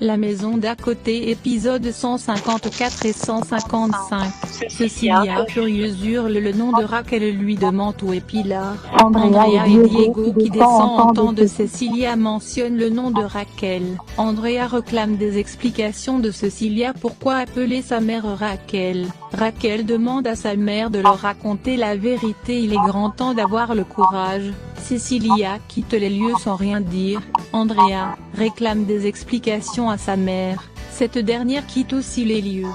La maison d'à côté épisode 154 et 155. Cecilia furieuse hurle le nom de Raquel lui demande où est Pilar. Andrea et Diego qui descend entendent Cecilia mentionne le nom de Raquel. Andrea réclame des explications de Cecilia pourquoi appeler sa mère Raquel. Raquel demande à sa mère de leur raconter la vérité, il est grand temps d'avoir le courage. Cecilia quitte les lieux sans rien dire. Andrea réclame des explications à sa mère, cette dernière quitte aussi les lieux.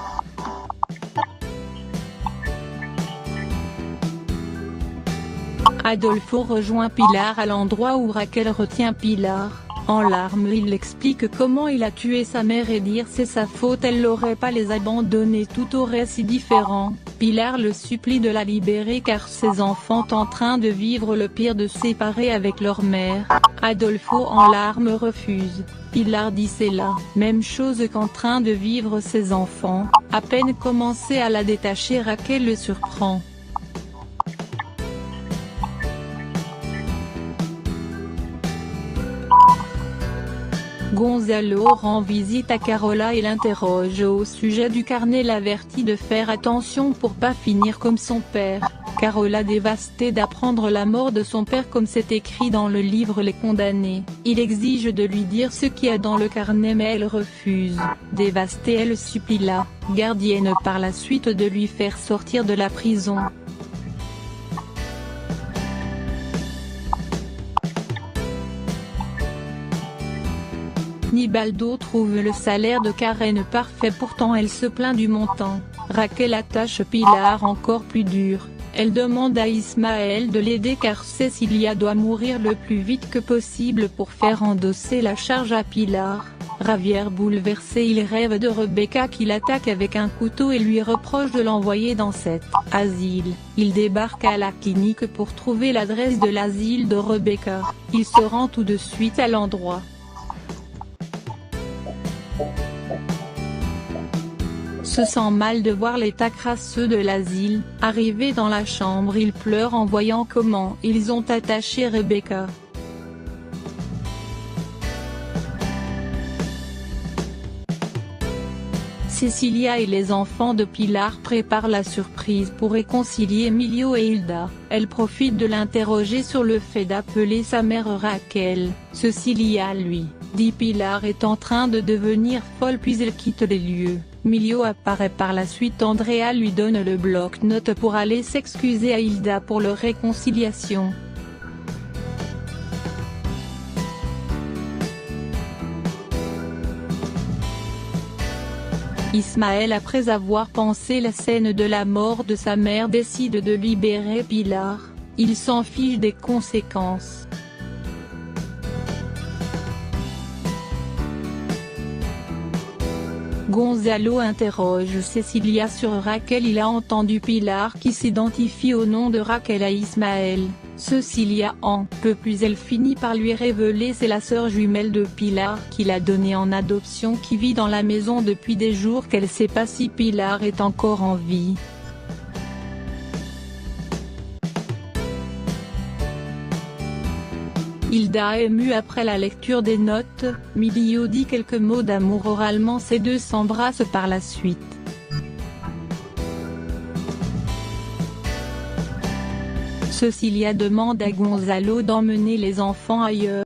Adolfo rejoint Pilar à l'endroit où Raquel retient Pilar. En larmes il explique comment il a tué sa mère et dire c'est sa faute, elle n'aurait pas les abandonnés, tout aurait si différent. Pilar le supplie de la libérer car ses enfants sont en train de vivre le pire de séparer avec leur mère. Adolfo en larmes refuse. Pilar dit c'est la même chose qu'en train de vivre ses enfants. À peine commencé à la détacher, Raquel le surprend. Gonzalo rend visite à Carola et l'interroge au sujet du carnet, l'avertit de faire attention pour pas finir comme son père. Carola dévastée d'apprendre la mort de son père comme c'est écrit dans le livre Les Condamnés. Il exige de lui dire ce qu'il y a dans le carnet mais elle refuse. Dévastée elle supplie la gardienne par la suite de lui faire sortir de la prison. Nibaldo trouve le salaire de Karen parfait, pourtant elle se plaint du montant. Raquel attache Pilar encore plus dur. Elle demande à Ismaël de l'aider car Cecilia doit mourir le plus vite que possible pour faire endosser la charge à Pilar. Javier bouleversé, il rêve de Rebecca qui l'attaque avec un couteau et lui reproche de l'envoyer dans cet asile. Il débarque à la clinique pour trouver l'adresse de l'asile de Rebecca. Il se rend tout de suite à l'endroit. Se sent mal de voir l'état crasseux de l'asile. Arrivé dans la chambre, il pleure en voyant comment ils ont attaché Rebecca. Cecilia et les enfants de Pilar préparent la surprise pour réconcilier Emilio et Hilda. Elle profite de l'interroger sur le fait d'appeler sa mère Raquel. Cecilia lui dit Pilar est en train de devenir folle puis elle quitte les lieux. Emilio apparaît par la suite, Andrea lui donne le bloc-notes pour aller s'excuser à Hilda pour leur réconciliation. Ismaël, après avoir pensé la scène de la mort de sa mère, décide de libérer Pilar. Il s'en fiche des conséquences. Gonzalo interroge Cecilia sur Raquel, il a entendu Pilar qui s'identifie au nom de Raquel à Ismaël. Cecilia en peut plus, elle finit par lui révéler c'est la sœur jumelle de Pilar qu'il a donnée en adoption qui vit dans la maison depuis des jours, qu'elle sait pas si Pilar est encore en vie. Hilda émue après la lecture des notes. Emilio dit quelques mots d'amour oralement, ces deux s'embrassent par la suite. Cecilia demande à Gonzalo d'emmener les enfants ailleurs.